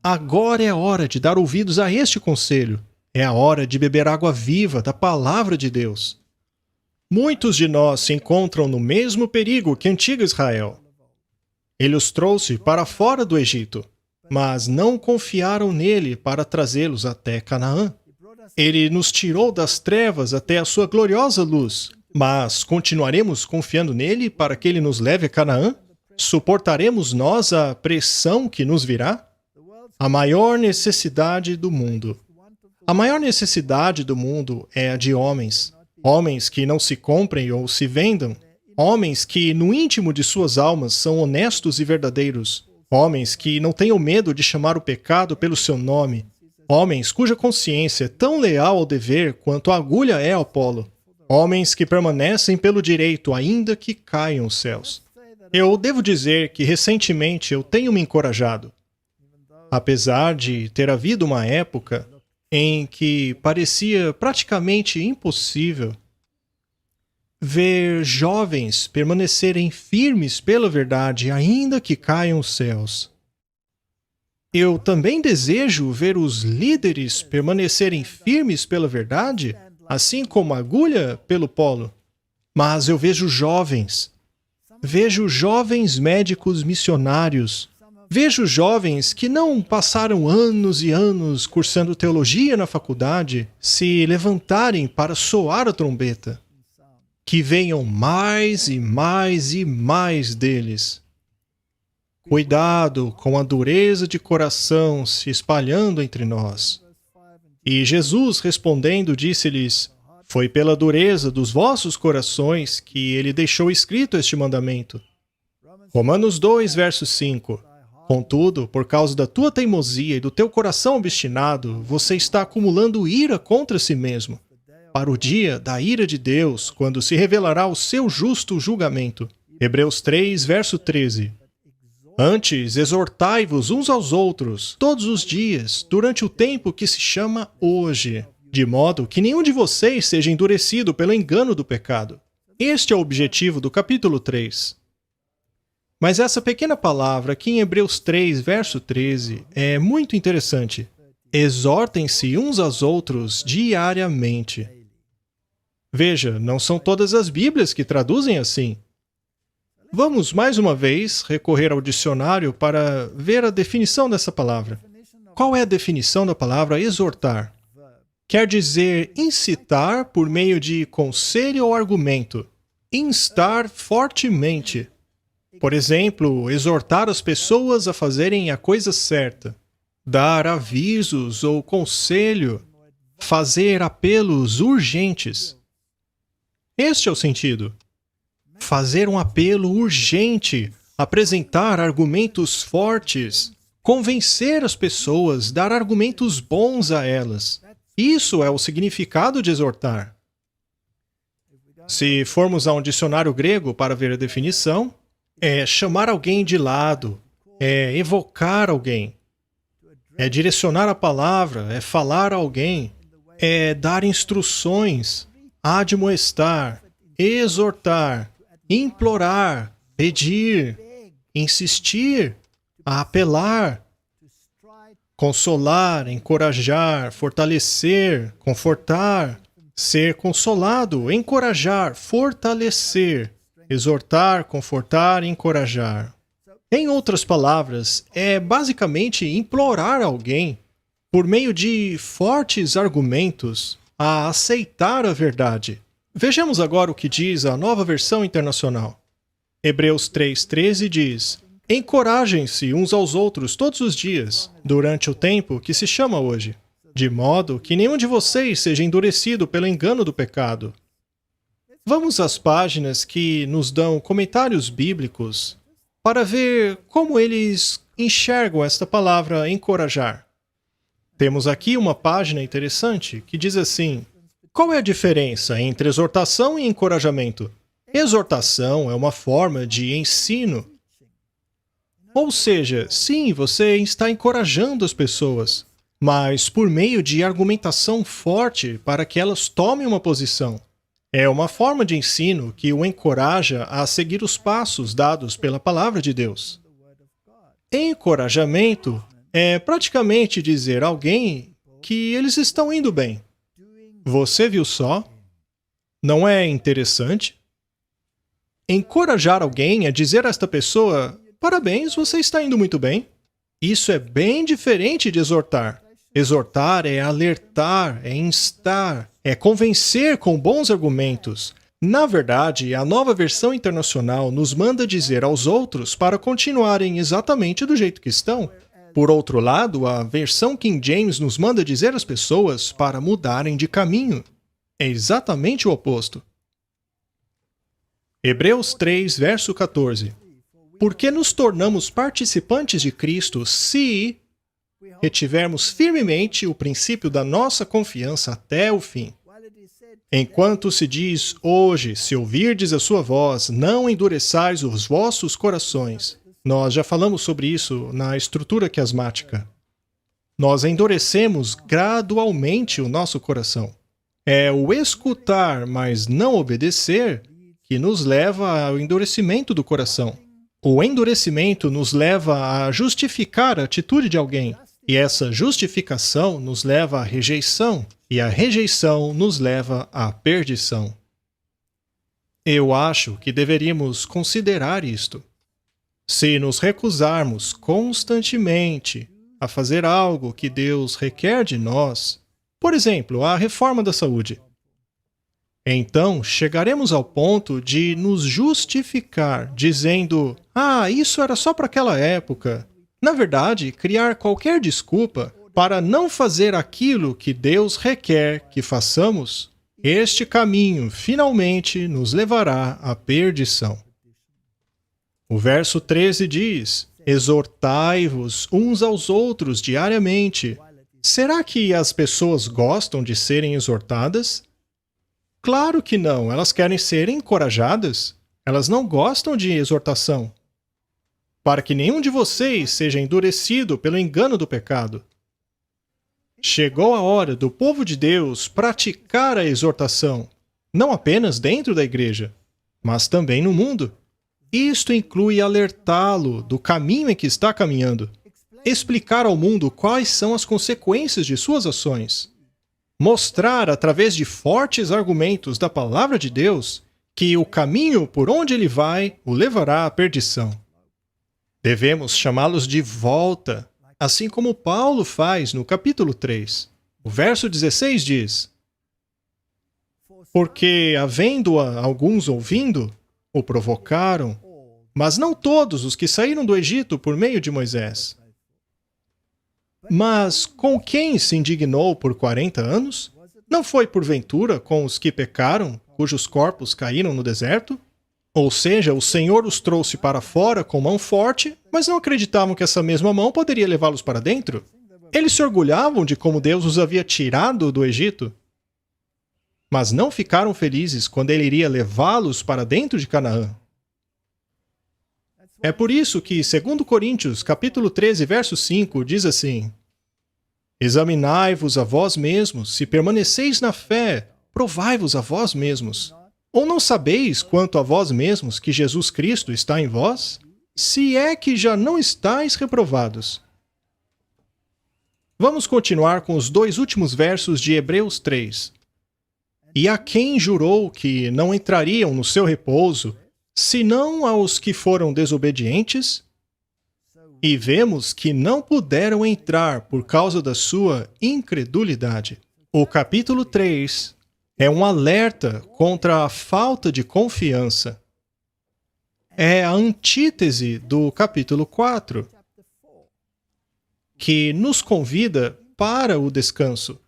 Speaker 1: Agora é a hora de dar ouvidos a este conselho. É a hora de beber água viva da palavra de Deus. Muitos de nós se encontram no mesmo perigo que a antiga Israel. Ele os trouxe para fora do Egito, mas não confiaram nele para trazê-los até Canaã. Ele nos tirou das trevas até a sua gloriosa luz, mas continuaremos confiando nele para que ele nos leve a Canaã? Suportaremos nós a pressão que nos virá? A maior necessidade do mundo. A maior necessidade do mundo é a de homens. Homens que não se comprem ou se vendam. Homens que, no íntimo de suas almas, são honestos e verdadeiros. Homens que não tenham medo de chamar o pecado pelo seu nome. Homens cuja consciência é tão leal ao dever quanto a agulha é ao polo. Homens que permanecem pelo direito, ainda que caiam os céus. Eu devo dizer que recentemente eu tenho me encorajado. Apesar de ter havido uma época em que parecia praticamente impossível ver jovens permanecerem firmes pela verdade, ainda que caiam os céus. Eu também desejo ver os líderes permanecerem firmes pela verdade, assim como a agulha pelo polo. Mas eu vejo jovens médicos missionários, vejo jovens que não passaram anos e anos cursando teologia na faculdade se levantarem para soar a trombeta. Que venham mais e mais e mais deles. Cuidado com a dureza de coração se espalhando entre nós. E Jesus, respondendo, disse-lhes, foi pela dureza dos vossos corações que ele deixou escrito este mandamento. Romanos 2, verso 5. Contudo, por causa da tua teimosia e do teu coração obstinado, você está acumulando ira contra si mesmo, para o dia da ira de Deus, quando se revelará o seu justo julgamento. Hebreus 3, verso 13. Antes, exortai-vos uns aos outros, todos os dias, durante o tempo que se chama hoje, de modo que nenhum de vocês seja endurecido pelo engano do pecado. Este é o objetivo do capítulo 3. Mas essa pequena palavra aqui em Hebreus 3, verso 13, é muito interessante. Exortem-se uns aos outros diariamente. Veja, não são todas as Bíblias que traduzem assim. Vamos, mais uma vez, recorrer ao dicionário para ver a definição dessa palavra. Qual é a definição da palavra exortar? quer dizer incitar por meio de conselho ou argumento, instar fortemente. Por exemplo, exortar as pessoas a fazerem a coisa certa, dar avisos ou conselho, fazer apelos urgentes. Este é o sentido. Fazer um apelo urgente, apresentar argumentos fortes, convencer as pessoas, dar argumentos bons a elas. Isso é o significado de exortar. Se formos a um dicionário grego para ver a definição, é chamar alguém de lado, é evocar alguém, é direcionar a palavra, é falar a alguém, é dar instruções, admoestar, exortar, implorar, pedir, insistir, apelar, consolar, encorajar, fortalecer, confortar, ser consolado, encorajar, fortalecer, exortar, confortar, encorajar. Em outras palavras, é basicamente implorar alguém, por meio de fortes argumentos, a aceitar a verdade. Vejamos agora o que diz a Nova Versão Internacional. Hebreus 3,13 diz: encorajem-se uns aos outros todos os dias, durante o tempo que se chama hoje, de modo que nenhum de vocês seja endurecido pelo engano do pecado. Vamos às páginas que nos dão comentários bíblicos para ver como eles enxergam esta palavra encorajar. Temos aqui uma página interessante que diz assim: qual é a diferença entre exortação e encorajamento? Exortação é uma forma de ensino. Ou seja, sim, você está encorajando as pessoas, mas por meio de argumentação forte para que elas tomem uma posição. É uma forma de ensino que o encoraja a seguir os passos dados pela palavra de Deus. Encorajamento é praticamente dizer a alguém que eles estão indo bem. Você viu só? Não é interessante? Encorajar alguém é dizer a esta pessoa: parabéns, você está indo muito bem. Isso é bem diferente de exortar. Exortar é alertar, é instar, é convencer com bons argumentos. Na verdade, a Nova Versão Internacional nos manda dizer aos outros para continuarem exatamente do jeito que estão. Por outro lado, a versão King James nos manda dizer às pessoas para mudarem de caminho. É exatamente o oposto. Hebreus 3, verso 14. Porque nos tornamos participantes de Cristo se retivermos firmemente o princípio da nossa confiança até o fim. Enquanto se diz hoje, se ouvirdes a sua voz, não endureçais os vossos corações. Nós já falamos sobre isso na estrutura quiasmática. Nós endurecemos gradualmente o nosso coração. É o escutar, mas não obedecer, que nos leva ao endurecimento do coração. O endurecimento nos leva a justificar a atitude de alguém. E essa justificação nos leva à rejeição. E a rejeição nos leva à perdição. Eu acho que deveríamos considerar isto. Se nos recusarmos constantemente a fazer algo que Deus requer de nós, por exemplo, a reforma da saúde, então chegaremos ao ponto de nos justificar, dizendo: isso era só para aquela época. Na verdade, criar qualquer desculpa para não fazer aquilo que Deus requer que façamos, este caminho finalmente nos levará à perdição. O verso 13 diz: exortai-vos uns aos outros diariamente. Será que as pessoas gostam de serem exortadas? Claro que não, elas querem ser encorajadas. Elas não gostam de exortação. Para que nenhum de vocês seja endurecido pelo engano do pecado. Chegou a hora do povo de Deus praticar a exortação, não apenas dentro da igreja, mas também no mundo. Isto inclui alertá-lo do caminho em que está caminhando, explicar ao mundo quais são as consequências de suas ações, mostrar através de fortes argumentos da palavra de Deus que o caminho por onde ele vai o levará à perdição. Devemos chamá-los de volta, assim como Paulo faz no capítulo 3. O verso 16 diz: porque, havendo-a alguns ouvindo, o provocaram, mas não todos os que saíram do Egito por meio de Moisés. Mas com quem se indignou por 40 anos? Não foi porventura com os que pecaram, cujos corpos caíram no deserto? Ou seja, o Senhor os trouxe para fora com mão forte, mas não acreditavam que essa mesma mão poderia levá-los para dentro? Eles se orgulhavam de como Deus os havia tirado do Egito, mas não ficaram felizes quando ele iria levá-los para dentro de Canaã. É por isso que, 2 Coríntios, capítulo 13, verso 5, diz assim: examinai-vos a vós mesmos, se permaneceis na fé, provai-vos a vós mesmos. Ou não sabeis quanto a vós mesmos que Jesus Cristo está em vós? Se é que já não estáis reprovados. Vamos continuar com os 2 últimos versos de Hebreus 3. E a quem jurou que não entrariam no seu repouso, senão aos que foram desobedientes? E vemos que não puderam entrar por causa da sua incredulidade. O capítulo 3 é um alerta contra a falta de confiança. É a antítese do capítulo 4, que nos convida para o descanso.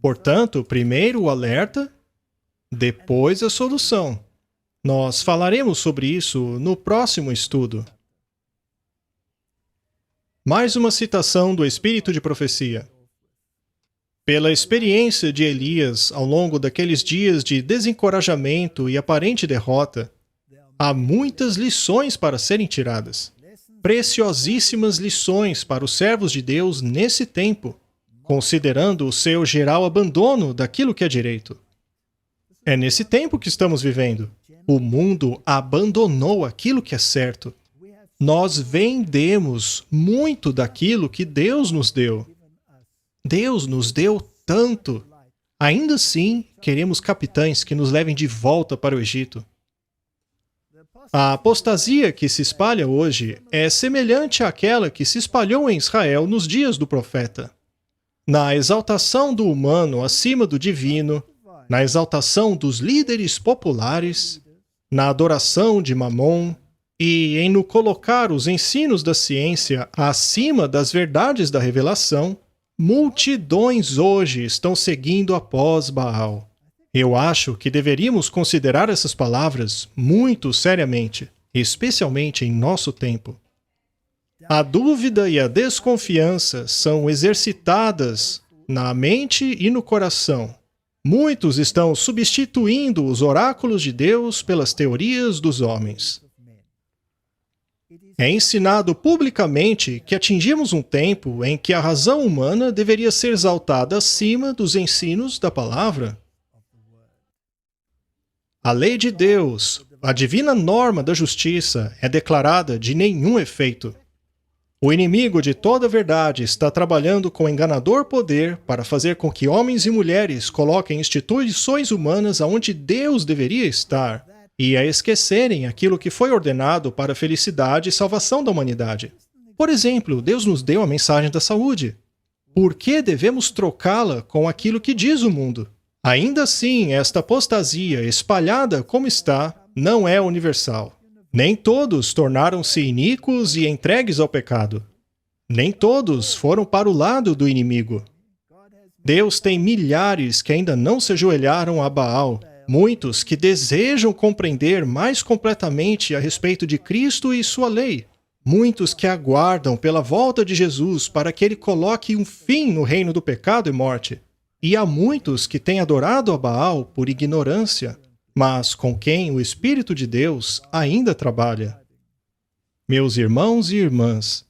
Speaker 1: Portanto, primeiro o alerta, depois a solução. Nós falaremos sobre isso no próximo estudo. Mais uma citação do Espírito de Profecia. Pela experiência de Elias ao longo daqueles dias de desencorajamento e aparente derrota, há muitas lições para serem tiradas. Preciosíssimas lições para os servos de Deus nesse tempo, considerando o seu geral abandono daquilo que é direito. É nesse tempo que estamos vivendo. O mundo abandonou aquilo que é certo. Nós vendemos muito daquilo que Deus nos deu. Deus nos deu tanto. Ainda assim, queremos capitães que nos levem de volta para o Egito. A apostasia que se espalha hoje é semelhante àquela que se espalhou em Israel nos dias do profeta. Na exaltação do humano acima do divino, na exaltação dos líderes populares, na adoração de Mamon e em no colocar os ensinos da ciência acima das verdades da revelação, multidões hoje estão seguindo após Baal. Eu acho que deveríamos considerar essas palavras muito seriamente, especialmente em nosso tempo. A dúvida e a desconfiança são exercitadas na mente e no coração. Muitos estão substituindo os oráculos de Deus pelas teorias dos homens. É ensinado publicamente que atingimos um tempo em que a razão humana deveria ser exaltada acima dos ensinos da palavra. A lei de Deus, a divina norma da justiça, é declarada de nenhum efeito. O inimigo de toda a verdade está trabalhando com enganador poder para fazer com que homens e mulheres coloquem instituições humanas aonde Deus deveria estar e a esquecerem aquilo que foi ordenado para a felicidade e salvação da humanidade. Por exemplo, Deus nos deu a mensagem da saúde. Por que devemos trocá-la com aquilo que diz o mundo? Ainda assim, esta apostasia, espalhada como está, não é universal. Nem todos tornaram-se iníquos e entregues ao pecado. Nem todos foram para o lado do inimigo. Deus tem milhares que ainda não se ajoelharam a Baal, muitos que desejam compreender mais completamente a respeito de Cristo e sua lei, muitos que aguardam pela volta de Jesus para que ele coloque um fim no reino do pecado e morte. E há muitos que têm adorado a Baal por ignorância, mas com quem o Espírito de Deus ainda trabalha. Meus irmãos e irmãs,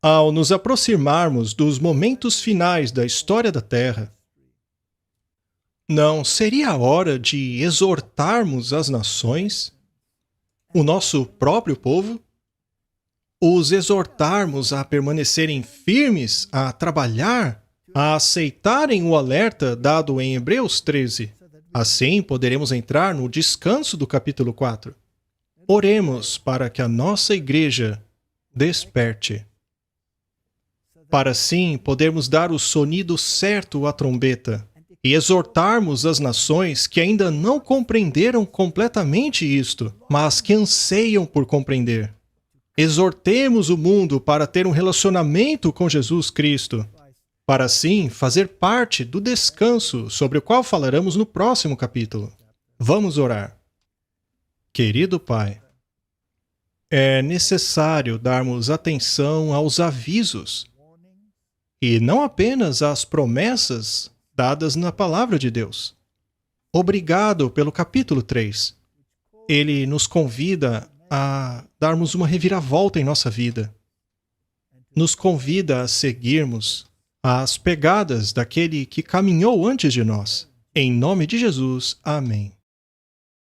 Speaker 1: ao nos aproximarmos dos momentos finais da história da Terra, não seria a hora de exortarmos as nações, o nosso próprio povo, os exortarmos a permanecerem firmes, a trabalhar, a aceitarem o alerta dado em Hebreus 13. Assim poderemos entrar no descanso do capítulo 4. Oremos para que a nossa igreja desperte. para assim podermos dar o sonido certo à trombeta e exortarmos as nações que ainda não compreenderam completamente isto, mas que anseiam por compreender. Exortemos o mundo para ter um relacionamento com Jesus Cristo, para assim fazer parte do descanso sobre o qual falaremos no próximo capítulo. Vamos orar. Querido Pai, é necessário darmos atenção aos avisos e não apenas às promessas dadas na Palavra de Deus. Obrigado pelo capítulo 3. Ele nos convida a darmos uma reviravolta em nossa vida. Nos convida a seguirmos as pegadas daquele que caminhou antes de nós. Em nome de Jesus, amém.